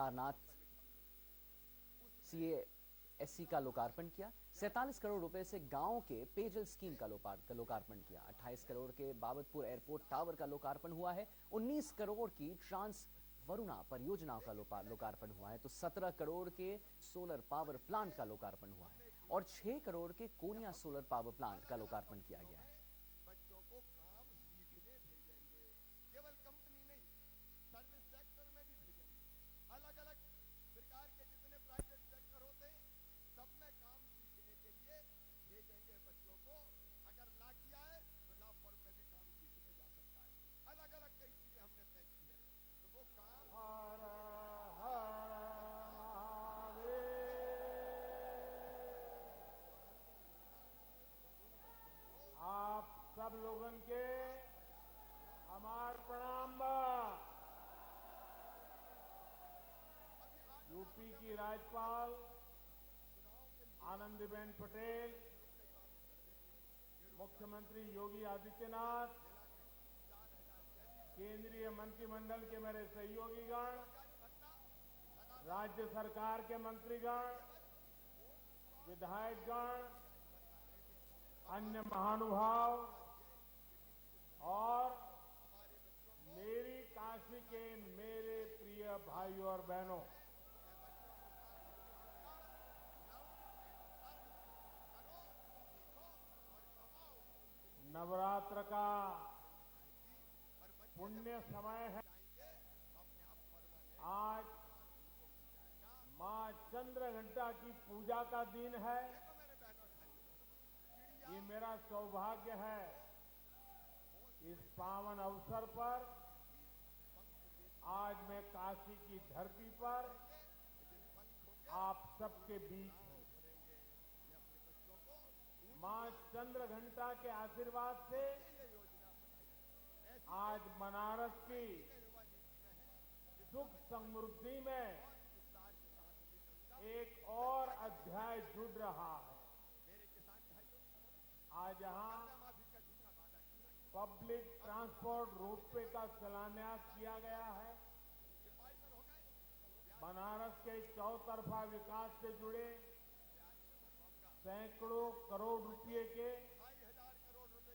सारनाथ सीएएससी का लोकार्पण किया। 47 करोड़ रुपए से गांव के पेयजल स्कीम का लोकार्पण किया। 28 करोड़ के बाबतपुर एयरपोर्ट टावर का लोकार्पण हुआ है। 19 करोड़ की ट्रांस वरुणा परियोजना का लोकार्पण हुआ है। तो 17 करोड़ के सोलर पावर प्लांट का लोकार्पण हुआ है और 6 करोड़ के कोनिया सोलर पावर प्लांट का लोकार्पण किया गया है। बच्चों को काम सीखने भेजेंगे, केवल कंपनी नहीं, सर्विस सेक्टर में भी भेजेंगे। अलग अलग प्रकार के जितने प्राइवेट सेक्टर होते हैं सब में काम सीखने के लिए भेजेंगे बच्चों को। अगर ला किया है तो लॉ फॉर्म में भी काम सीखने जा सकता है। अलग अलग कई चीजें हमने तय की है, तो वो काम हर हर महादेव। आप सब लोगन के हमार प्रणाम बा। यूपी की राज्यपाल आनंदीबेन पटेल, मुख्यमंत्री योगी आदित्यनाथ, केंद्रीय मंत्रिमंडल के मेरे सहयोगीगण, राज्य सरकार के मंत्रीगण, विधायकगण, अन्य महानुभाव और मेरी काशी के मेरे प्रिय भाइयों और बहनों, नवरात्र का पुण्य समय है। आज मां चंद्रघंटा की पूजा का दिन है। ये मेरा सौभाग्य है इस पावन अवसर पर आज मैं काशी की धरती पर आप सबके बीच हूं। मां चंद्रघंटा के आशीर्वाद से आज बनारस की सुख समृद्धि में एक और अध्याय जुड़ रहा है। आज यहां पब्लिक ट्रांसपोर्ट रोपवे का शिलान्यास किया गया है। बनारस के चौतरफा विकास से जुड़े सैकड़ों करोड़ रुपए के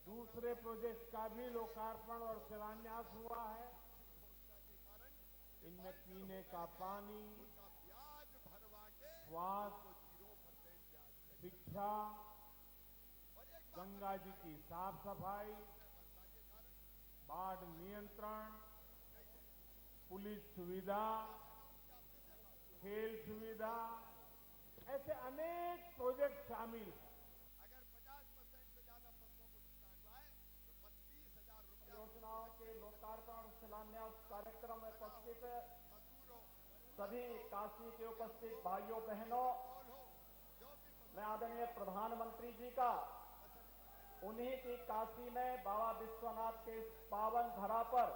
दूसरे प्रोजेक्ट का भी लोकार्पण और शिलान्यास हुआ है। इनमें पीने का पानी, स्वास्थ्य, शिक्षा, गंगा जी की साफ सफाई, बाढ़ नियंत्रण, पुलिस सुविधा, खेल सुविधा, ऐसे अनेक प्रोजेक्ट शामिल हैं। अगर 50% से ज्यादा फसलों को नुकसान हुआ है तो 32,000 रुपया योजनाओं के लोकार्पण और शिलान्यास कार्यक्रम में उपस्थित सभी काशी के उपस्थित भाइयों बहनों, मैं आदरणीय प्रधानमंत्री जी का उन्हीं की काशी में बाबा विश्वनाथ के पावन धरा पर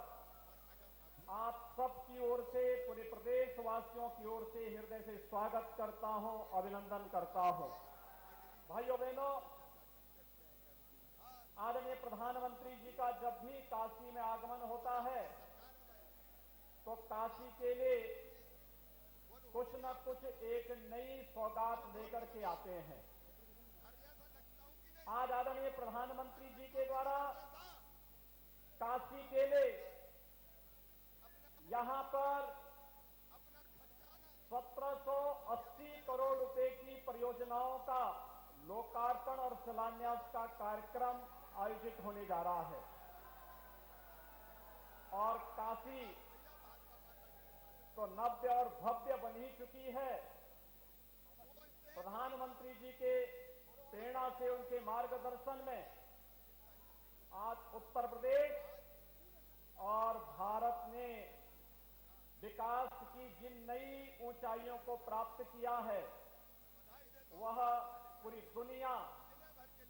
आप सबकी ओर से, पूरे प्रदेशवासियों की ओर से हृदय से स्वागत करता हूं, अभिनंदन करता हूं। भाइयों बहनों, आदरणीय प्रधानमंत्री जी का जब भी काशी में आगमन होता है तो काशी के लिए कुछ न कुछ एक नई सौगात लेकर के आते हैं। आज आदरणीय प्रधानमंत्री जी के द्वारा काशी के लिए यहां पर 1780 करोड़ रुपए की परियोजनाओं का लोकार्पण और शिलान्यास का कार्यक्रम आयोजित होने जा रहा है। और काशी तो नव्य और भव्य बन ही चुकी है। प्रधानमंत्री जी के प्रेरणा से, उनके मार्गदर्शन में आज उत्तर प्रदेश और भारत ने विकास की जिन नई ऊंचाइयों को प्राप्त किया है वह पूरी दुनिया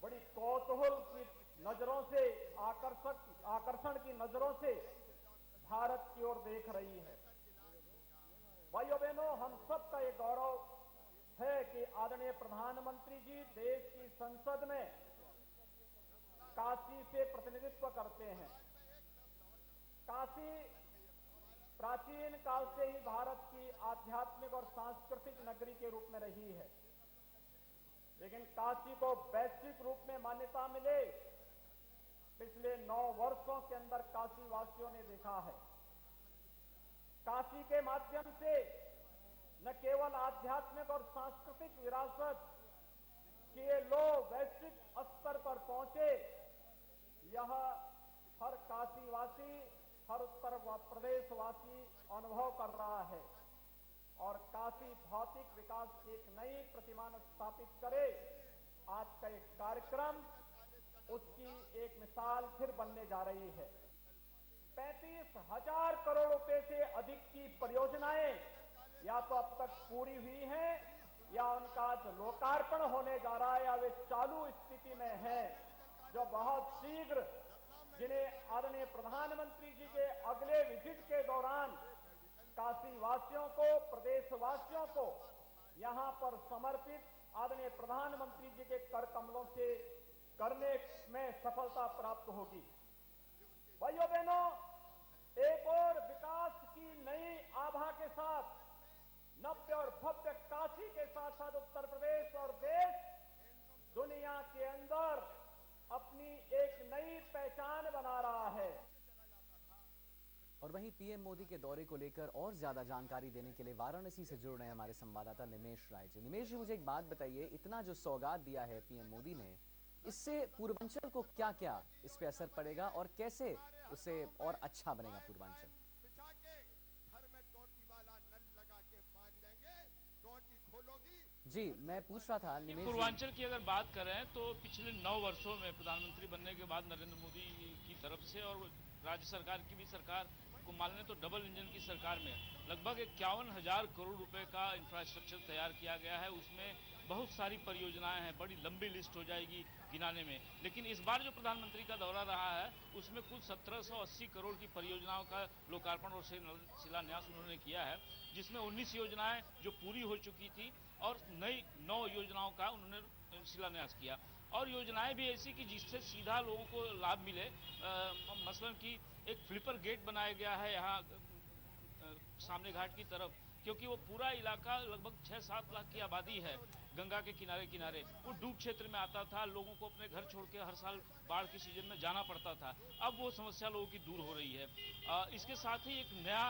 बड़ी कौतूहल की नजरों से, आकर्षण की नजरों से भारत की ओर देख रही है। भाइयों बहनों, हम सबका ये गौरव है कि आदरणीय प्रधानमंत्री जी देश की संसद में काशी से प्रतिनिधित्व करते हैं। काशी प्राचीन काल से ही भारत की आध्यात्मिक और सांस्कृतिक नगरी के रूप में रही है, लेकिन काशी को वैश्विक रूप में मान्यता मिले पिछले 9 वर्षों के अंदर काशी वासियों ने देखा है। काशी के माध्यम से न केवल आध्यात्मिक और सांस्कृतिक विरासत के लोग वैश्विक स्तर पर पहुंचे, यह हर काशीवासी, हर उत्तर प्रदेशवासी अनुभव कर रहा है और काशी भौतिक विकास की एक नई प्रतिमान स्थापित करे। आज का एक कार्यक्रम उसकी एक मिसाल फिर बनने जा रही है। 35,000 करोड़ रुपए से अधिक की परियोजनाएं या तो अब तक पूरी हुई हैं या उनका आज लोकार्पण होने जा रहा है या वे चालू स्थिति में है, जो बहुत शीघ्र, जिन्हें आदरणीय प्रधानमंत्री जी के अगले विजिट के दौरान काशी वासियों को, प्रदेशवासियों को यहां पर समर्पित आदरणीय प्रधानमंत्री जी के कर कमलों से करने में सफलता प्राप्त होगी। भाइयों बहनों, एक और विकास की नई आभा के साथ, नव्य और भव्य काशी के साथ साथ उत्तर प्रदेश और देश दुनिया के अंदर अपनी एक नई पहचान बना रहा है। और वहीं पीएम मोदी के दौरे को लेकर और ज्यादा जानकारी देने के लिए वाराणसी से जुड़ रहे हैं हमारे संवाददाता निमेश राय जी। निमेश जी, मुझे एक बात बताइए, इतना जो सौगात दिया है पीएम मोदी ने, इससे पूर्वांचल को क्या क्या इस पे असर पड़ेगा और कैसे उसे और अच्छा बनेगा पूर्वांचल? बिछा के घर में टोटी वाला नल लगा के बांध देंगे, टोटी खोलोगी। जी, मैं पूछ रहा था निमेश जी, पूर्वांचल की अगर बात करें तो पिछले 9 वर्षों में प्रधानमंत्री बनने के बाद नरेंद्र मोदी की तरफ से और राज्य सरकार की भी, सरकार को मान लें तो डबल इंजन की सरकार में लगभग 51,000 करोड़ रुपए का इंफ्रास्ट्रक्चर तैयार किया गया है। उसमें बहुत सारी परियोजनाएं हैं, बड़ी लंबी लिस्ट हो जाएगी गिनाने में। लेकिन इस बार जो प्रधानमंत्री का दौरा रहा है उसमें कुल 1780 करोड़ की परियोजनाओं का लोकार्पण और शिलान्यास उन्होंने किया है, जिसमें 19 योजनाएं जो पूरी हो चुकी थी और नई 9 योजनाओं का उन्होंने शिलान्यास किया। और योजनाएं भी ऐसी कि जिससे सीधा लोगों को लाभ मिले। मसलन कि एक फ्लिपर गेट बनाया गया है यहाँ सामने घाट की तरफ, क्योंकि वो पूरा इलाका लगभग 6-7 लाख की आबादी है, गंगा के किनारे किनारे वो डूब क्षेत्र में आता था। लोगों को अपने घर छोड़ के हर साल बाढ़ के सीजन में जाना पड़ता था। अब वो समस्या लोगों की दूर हो रही है। इसके साथ ही एक नया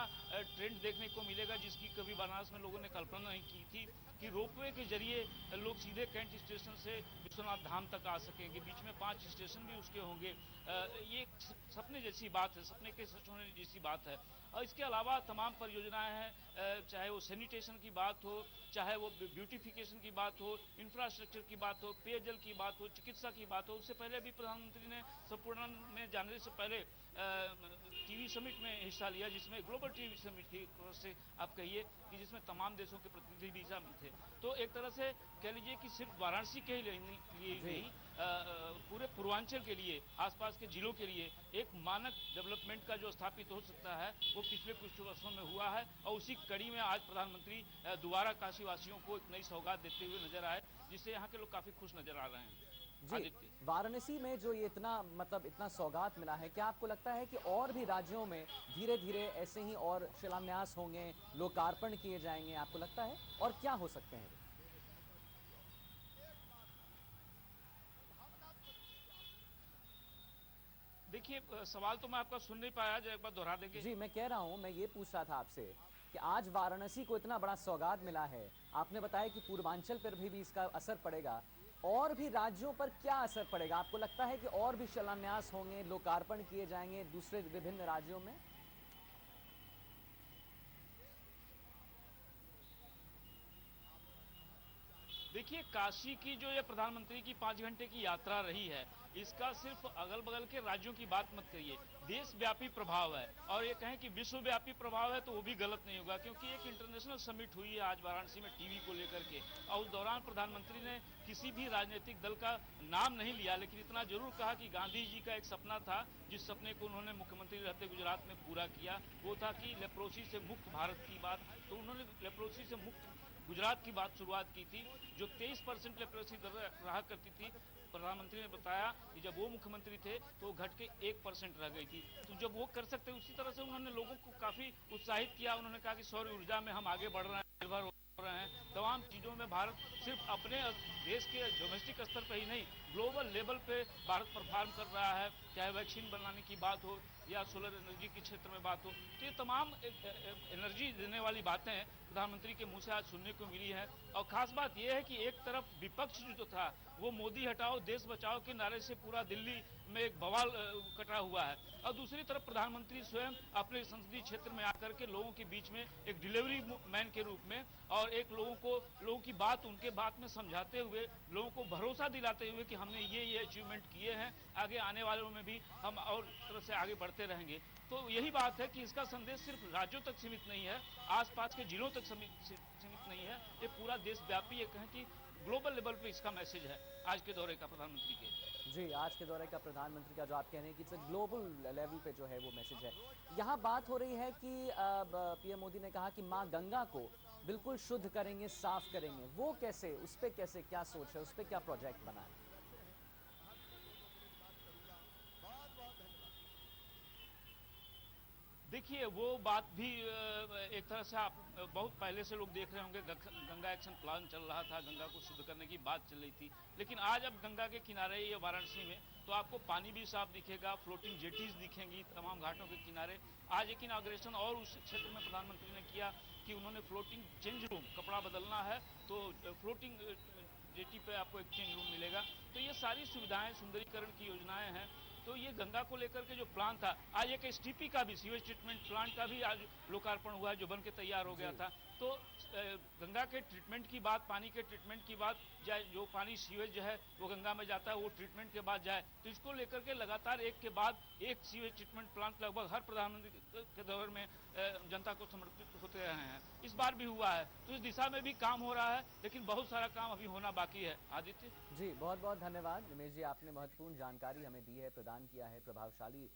ट्रेंड देखने को मिलेगा जिसकी कभी बनारस में लोगों ने कल्पना नहीं की थी, कि रोपवे के जरिए लोग सीधे कैंट स्टेशन से विश्वनाथ धाम तक आ सकेंगे। बीच में 5 स्टेशन भी उसके होंगे। ये सपने जैसी बात है, सपने के सच होने जैसी बात है। और इसके अलावा तमाम परियोजनाएं हैं, चाहे वो सैनिटेशन की बात हो, चाहे वो ब्यूटिफिकेशन की बात हो, इंफ्रास्ट्रक्चर की बात हो, पेयजल की बात हो, चिकित्सा की बात हो। उससे पहले भी प्रधानमंत्री ने संपूर्ण में जाने से पहले टीवी समिट में हिस्सा लिया, जिसमें ग्लोबल टीवी समिट थी, से आप कहिए कि जिसमें तमाम देशों के प्रतिनिधि भी शामिल थे। तो एक तरह से कह लीजिए कि सिर्फ वाराणसी के लिए नहीं, पूरे पूर्वांचल के लिए, आसपास के जिलों के लिए एक मानक डेवलपमेंट का जो स्थापित हो सकता है वो पिछले कुछ वर्षों में हुआ है। और उसी कड़ी में आज प्रधानमंत्री दोबारा काशी वासियों को एक नई सौगात देते हुए नजर आए, जिससे यहाँ के लोग काफी खुश नजर आ रहे हैं। जी, वाराणसी में जो ये इतना सौगात मिला है, क्या आपको लगता है कि और भी राज्यों में धीरे धीरे ऐसे ही और शिलान्यास होंगे, लोकार्पण किए जाएंगे? आपको लगता है, और क्या हो सकते हैं? देखिए, सवाल तो मैं आपका सुन नहीं पाया, जो एक बार दोहरा देंगे। जी, मैं कह रहा हूँ, मैं ये पूछ रहा था आपसे कि आज वाराणसी को इतना बड़ा सौगात मिला है, आपने बताया कि पूर्वांचल पर भी इसका असर पड़ेगा, और भी राज्यों पर क्या असर पड़ेगा? आपको लगता है कि और भी शिलान्यास होंगे, लोकार्पण किए जाएंगे दूसरे विभिन्न राज्यों में? देखिए, काशी की जो ये प्रधानमंत्री की 5 घंटे की यात्रा रही है, इसका सिर्फ अगल बगल के राज्यों की बात मत करिए, देशव्यापी प्रभाव है। और ये कहें कि विश्वव्यापी प्रभाव है तो वो भी गलत नहीं होगा, क्योंकि एक इंटरनेशनल समिट हुई है आज वाराणसी में टीवी को लेकर के, और उस दौरान प्रधानमंत्री ने किसी भी राजनीतिक दल का नाम नहीं लिया, लेकिन इतना जरूर कहा कि गांधी जी का एक सपना था, जिस सपने को उन्होंने मुख्यमंत्री रहते गुजरात में पूरा किया, वो था कि लेप्रोसी से मुक्त भारत की बात। तो उन्होंने लेप्रोसी से मुक्त गुजरात की बात शुरुआत की थी, जो 23% लेप्रोसी दर रहा करती थी। प्रधानमंत्री ने बताया कि जब वो मुख्यमंत्री थे तो वो घट के 1% रह गई थी। तो जब वो कर सकते उसी तरह से उन्होंने लोगों को काफी उत्साहित किया। उन्होंने कहा कि सौर ऊर्जा में हम आगे बढ़ रहे हैं, निर्भर हो रहे हैं। तमाम चीजों में भारत सिर्फ अपने देश के डोमेस्टिक स्तर पर ही नहीं, ग्लोबल लेवल पे भारत परफॉर्म कर रहा है। चाहे वैक्सीन बनाने की बात हो या सोलर एनर्जी के क्षेत्र में बात हो, तो ये तमाम एनर्जी देने वाली बातें प्रधानमंत्री के मुंह से आज सुनने को मिली है। और खास बात यह है कि एक तरफ विपक्ष जो था वो मोदी हटाओ देश बचाओ के नारे से पूरा दिल्ली में एक बवाल कटा हुआ है, और दूसरी तरफ प्रधानमंत्री स्वयं अपने संसदीय क्षेत्र में आकर के लोगों के बीच में एक डिलीवरी मैन के रूप में और एक लोगों की बात उनके बात में समझाते हुए, लोगों को भरोसा दिलाते हुए कि हमने ये अचीवमेंट किए हैं, आगे आने वालों में भी हम और तरह से आगे बढ़ते रहेंगे। तो यही बात है कि इसका संदेश सिर्फ राज्यों तक सीमित नहीं है, आसपास के जिलों तक सीमित नहीं है, ये पूरा देशव्यापी ये कहें कि ग्लोबल लेवल पे इसका मैसेज है आज के दौरे का प्रधानमंत्री के। जी, आज के दौरे का प्रधानमंत्री का जो आप कह रहे हैं कि ग्लोबल लेवल पे जो है वो मैसेज है। यहाँ बात हो रही है कि पीएम मोदी ने कहा कि माँ गंगा को बिल्कुल शुद्ध करेंगे, साफ करेंगे। वो कैसे, उस पर कैसे क्या सोच है, उस पर क्या प्रोजेक्ट बना है? देखिए वो बात भी एक तरह से आप बहुत पहले से लोग देख रहे होंगे, गंगा एक्शन प्लान चल रहा था, गंगा को शुद्ध करने की बात चल रही थी। लेकिन आज अब गंगा के किनारे ये वाराणसी में तो आपको पानी भी साफ दिखेगा, फ्लोटिंग जेटीज दिखेंगी तमाम घाटों के किनारे। आज एक इनॉग्रेशन और उस क्षेत्र में प्रधानमंत्री ने किया कि उन्होंने फ्लोटिंग चेंज रूम, कपड़ा बदलना है तो फ्लोटिंग जेटी पे आपको एक चेंज रूम मिलेगा। तो ये सारी सुविधाएं, सुंदरीकरण की योजनाएं हैं। तो ये गंगा को लेकर के जो प्लान था, आज एक एसटीपी का भी, सीवेज ट्रीटमेंट प्लांट का भी आज लोकार्पण हुआ है जो बन के तैयार हो गया था। तो गंगा के ट्रीटमेंट की बात, पानी के ट्रीटमेंट की बात, जाए जो पानी सीवेज जो है वो गंगा में जाता है वो ट्रीटमेंट के बाद जाए, तो इसको लेकर के लगातार एक के बाद एक सीवेज ट्रीटमेंट प्लांट लगभग हर प्रधानमंत्री के दौर में जनता को समर्पित होते रहे हैं। इस बार भी हुआ है, तो इस दिशा में भी काम हो रहा है, लेकिन बहुत सारा काम अभी होना बाकी है। आदित्य जी, बहुत बहुत धन्यवाद रमेश जी, आपने महत्वपूर्ण जानकारी हमें दी है, प्रदान किया है, प्रभावशाली